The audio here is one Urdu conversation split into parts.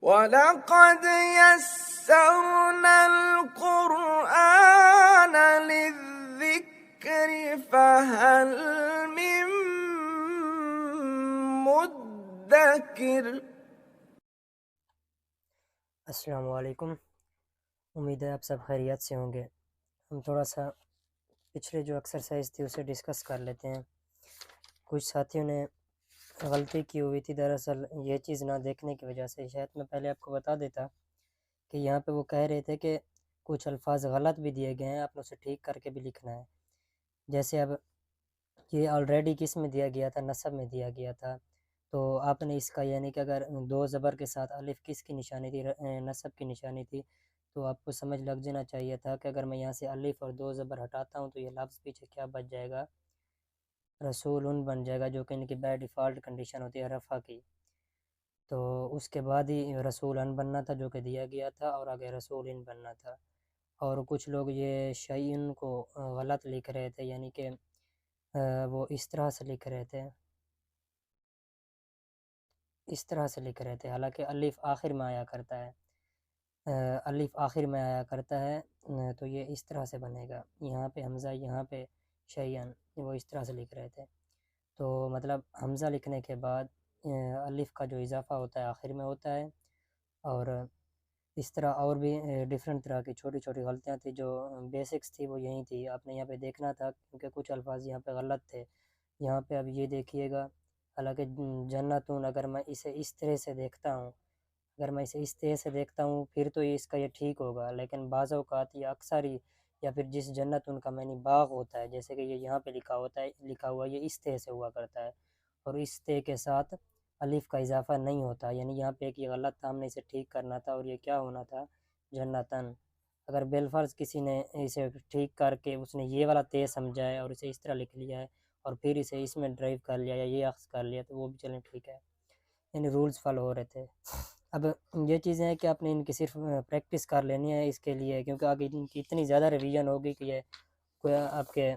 وَلَقَدْ يَسَّرْنَا الْقُرْآنَ لِلذِّكْرِ فَهَلْ مِن مُّدَّكِرٍ۔ السلام علیکم، امید ہے آپ سب خیریت سے ہوں گے۔ ہم تھوڑا سا پچھلے جو ایکسرسائز تھی اسے ڈسکس کر لیتے ہیں۔ کچھ ساتھیوں نے غلطی کی ہوئی تھی، دراصل یہ چیز نہ دیکھنے کی وجہ سے۔ شاید میں پہلے آپ کو بتا دیتا کہ یہاں پہ وہ کہہ رہے تھے کہ کچھ الفاظ غلط بھی دیے گئے ہیں، آپ نے اسے ٹھیک کر کے بھی لکھنا ہے۔ جیسے اب یہ آلریڈی کس میں دیا گیا تھا؟ نصب میں دیا گیا تھا، تو آپ نے اس کا یعنی کہ اگر دو زبر کے ساتھ الف کس کی نشانی تھی؟ نصب کی نشانی تھی۔ تو آپ کو سمجھ لگ جانا چاہیے تھا کہ اگر میں یہاں سے الف اور دو زبر ہٹاتا ہوں تو یہ لفظ پیچھے کیا بچ جائے گا؟ رسولن بن جائے گا، جو کہ ان کی بائی ڈیفالٹ کنڈیشن ہوتی ہے رفع کی۔ تو اس کے بعد ہی رسولن بننا تھا جو کہ دیا گیا تھا، اور آگے رسولن بننا تھا۔ اور کچھ لوگ یہ شیئن کو غلط لکھ رہے تھے، یعنی کہ وہ اس طرح سے لکھ رہے تھے، حالانکہ الف آخر میں آیا کرتا ہے، الف آخر میں آیا کرتا ہے، تو یہ اس طرح سے بنے گا۔ یہاں پہ حمزہ، یہاں پہ شیئن، وہ اس طرح سے لکھ رہے تھے۔ تو مطلب حمزہ لکھنے کے بعد الف کا جو اضافہ ہوتا ہے آخر میں ہوتا ہے، اور اس طرح اور بھی ڈیفرنٹ طرح کی چھوٹی چھوٹی غلطیاں تھیں۔ جو بیسکس تھی وہ یہی تھی، آپ نے یہاں پہ دیکھنا تھا کیونکہ کچھ الفاظ یہاں پہ غلط تھے۔ یہاں پہ اب یہ دیکھیے گا، حالانکہ جنتون اگر میں اسے اس طرح سے دیکھتا ہوں، پھر تو اس کا یہ ٹھیک ہوگا، لیکن بعض اوقات یا اکثر ہی، یا پھر جس جنت ان کا معنی باغ ہوتا ہے، جیسے کہ یہ یہاں پہ لکھا ہوا یہ اس طرح سے ہوا کرتا ہے، اور اس طرح کے ساتھ الف کا اضافہ نہیں ہوتا، یعنی یہاں پہ ایک یہ غلط تھا، ہم نے اسے ٹھیک کرنا تھا، اور یہ کیا ہونا تھا؟ جنتن۔ اگر بالفرض کسی نے اسے ٹھیک کر کے اس نے یہ والا تے سمجھا ہے اور اسے اس طرح لکھ لیا ہے، اور پھر اسے اس میں ڈرائیو کر لیا یا یہ اخذ کر لیا، تو وہ بھی چلیں ٹھیک ہے، یعنی رولز فالو ہو رہے تھے۔ اب یہ چیزیں ہیں کہ آپ نے ان کی صرف پریکٹس کر لینی ہے اس کے لیے، کیونکہ آگے ان کی اتنی زیادہ ریویژن ہوگی کہ یہ کوئی آپ کے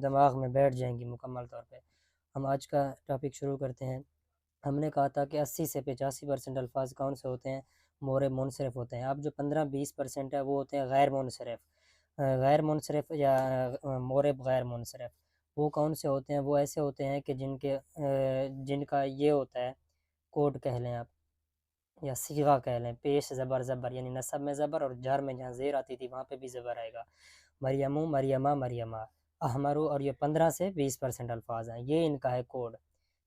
دماغ میں بیٹھ جائیں گی مکمل طور پہ۔ ہم آج کا ٹاپک شروع کرتے ہیں۔ ہم نے کہا تھا کہ 80 سے 85% الفاظ کون سے ہوتے ہیں؟ مورب منصرف ہوتے ہیں۔ اب جو 15-20% ہے وہ ہوتے ہیں غیر منصرف، غیر منصرف یا مورب غیر منصرف۔ وہ کون سے ہوتے ہیں؟ وہ ایسے ہوتے ہیں کہ جن کا یہ ہوتا ہے کوڈ کہہ لیں آپ، یا صیغہ کہہ لیں، پیش زبر زبر، یعنی نصب میں زبر اور جر میں جہاں زیر آتی تھی وہاں پہ بھی زبر آئے گا۔ مریمو، مریمہ، مریمہ، احمرو، اور یہ 15 سے 20% الفاظ ہیں، یہ ان کا ہے کوڈ۔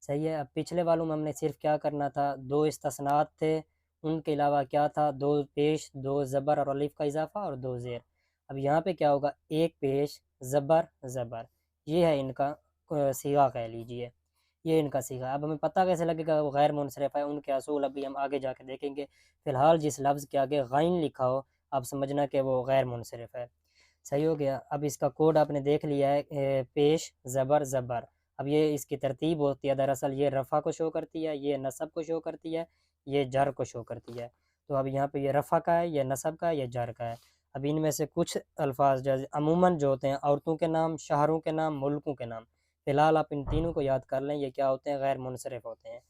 صحیح ہے۔ اب پچھلے والوں میں ہم نے صرف کیا کرنا تھا؟ 2 استثناءات تھے، ان کے علاوہ کیا تھا؟ 2 پیش، 2 زبر اور الف کا اضافہ، اور 2 زیر۔ اب یہاں پہ کیا ہوگا؟ 1 پیش، زبر زبر، یہ ہے ان کا صیغہ کہہ لیجئے، یہ ان کا صیغہ۔ اب ہمیں پتہ کیسے لگے گا وہ غیر منصرف ہے؟ ان کے اصول ابھی ہم آگے جا کے دیکھیں گے۔ فی الحال جس لفظ کے آگے غین لکھا ہو آپ سمجھنا کہ وہ غیر منصرف ہے۔ صحیح ہو گیا۔ اب اس کا کوڈ آپ نے دیکھ لیا ہے، پیش زبر زبر۔ اب یہ اس کی ترتیب ہوتی ہے، دراصل یہ رفع کو شو کرتی ہے، یہ نصب کو شو کرتی ہے، یہ جر کو شو کرتی ہے۔ تو اب یہاں پہ یہ رفع کا ہے، یہ نصب کا ہے، یہ جر کا ہے۔ اب ان میں سے کچھ الفاظ جیسے عموماً جو ہوتے ہیں عورتوں کے نام، شہروں کے نام، ملکوں کے نام، فی الحال آپ ان تینوں کو یاد کر لیں، یہ کیا ہوتے ہیں؟ غیر منصرف ہوتے ہیں۔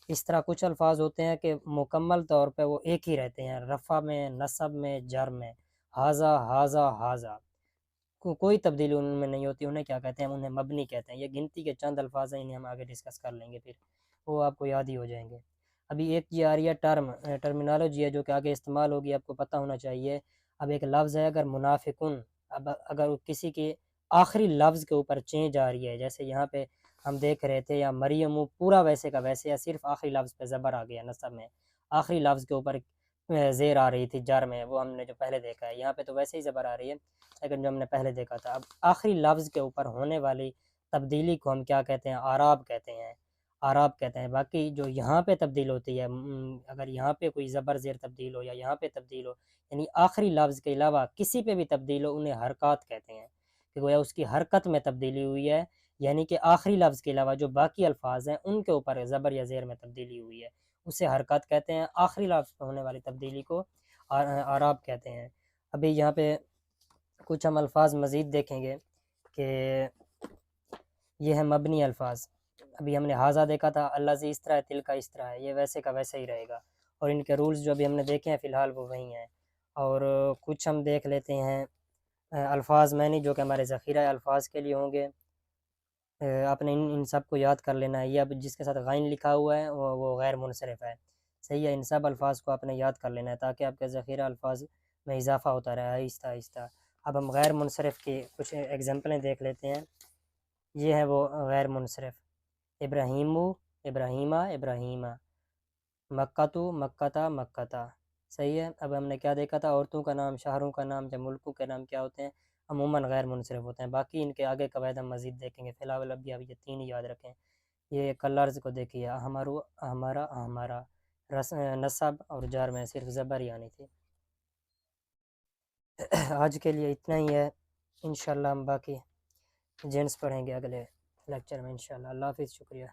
اس طرح کچھ الفاظ ہوتے ہیں کہ مکمل طور پہ وہ ایک ہی رہتے ہیں، رفع میں، نصب میں، جر میں، حاذا حاذا حاذا، کوئی تبدیلی ان میں نہیں ہوتی۔ انہیں کیا کہتے ہیں؟ انہیں مبنی کہتے ہیں۔ یہ گنتی کے چند الفاظ ہیں، انہیں ہم آگے ڈسکس کر لیں گے، پھر وہ آپ کو یاد ہی ہو جائیں گے۔ ابھی ایک یہ آ رہی ہے ٹرمینالوجی ہے جو کہ آگے استعمال ہوگی، آپ کو پتہ ہونا چاہیے۔ اب ایک لفظ ہے اگر منافقن، اب اگر کسی کے آخری لفظ کے اوپر چینج آ رہی ہے، جیسے یہاں پہ ہم دیکھ رہے تھے، یا مریم پورا ویسے کا ویسے، یا صرف آخری لفظ پہ زبر آ گیا نصب میں، آخری لفظ کے اوپر زیر آ رہی تھی جر میں، وہ ہم نے جو پہلے دیکھا ہے۔ یہاں پہ تو ویسے ہی زبر آ رہی ہے لیکن جو ہم نے پہلے دیکھا تھا۔ اب آخری لفظ کے اوپر ہونے والی تبدیلی کو ہم کیا کہتے ہیں؟ آراب کہتے ہیں، آراب کہتے ہیں۔ باقی جو یہاں پہ تبدیل ہوتی ہے، اگر یہاں پہ کوئی زبر زیر تبدیل ہو یا یہاں پہ تبدیل ہو، یعنی آخری لفظ کے علاوہ کسی پہ بھی تبدیل ہو، انہیں حرکات کہتے ہیں، کہ گویا اس کی حرکت میں تبدیلی ہوئی ہے، یعنی کہ آخری لفظ کے علاوہ جو باقی الفاظ ہیں ان کے اوپر زبر یا زیر میں تبدیلی ہوئی ہے، اسے حرکات کہتے ہیں۔ آخری لفظ پہ ہونے والی تبدیلی کو آراب کہتے ہیں۔ ابھی یہاں پہ کچھ ہم الفاظ مزید دیکھیں گے کہ یہ ہے مبنی الفاظ۔ ابھی ہم نے حاذا دیکھا تھا، الذی اس طرح ہے، تل کا اس طرح ہے، یہ ویسے کا ویسے ہی رہے گا۔ اور ان کے رولز جو ابھی ہم نے دیکھے ہیں فی الحال وہ وہی ہیں. اور کچھ ہم دیکھ لیتے ہیں الفاظ معنی جو کہ ہمارے ذخیرہ الفاظ کے لیے ہوں گے. آپ نے ان سب کو یاد کر لینا ہے. یہ اب جس کے ساتھ غین لکھا ہوا ہے وہ غیر منصرف ہے. صحیح ہے. ان سب الفاظ کو آپ نے یاد کر لینا ہے تاکہ آپ کے ذخیرہ الفاظ میں اضافہ ہوتا رہے آہستہ آہستہ. اب ہم غیر منصرف کی کچھ ایگزامپلیں دیکھ لیتے ہیں. یہ ہے وہ غیر منصرف. ابراہیمو ابراہیمہ ابراہیمہ، مکتو مکتا مکتا. صحیح ہے. اب ہم نے کیا دیکھا تھا، عورتوں کا نام، شہروں کا نام یا ملکوں کے نام کیا ہوتے ہیں، عموماً غیر منصرف ہوتے ہیں. باقی ان کے آگے قواعد ہم مزید دیکھیں گے. فی الحال ابھی آپ یہ 3 ہی یاد رکھیں. یہ کلرز کو دیکھیے، ہمارو ہمارا ہمارا، نصب اور جار میں صرف زبر ہی آنی تھی. آج کے لیے اتنا ہی ہے. انشاءاللہ ہم باقی جینس پڑھیں گے اگلے لیکچر میں انشاءاللہ. اللہ حافظ. شکریہ.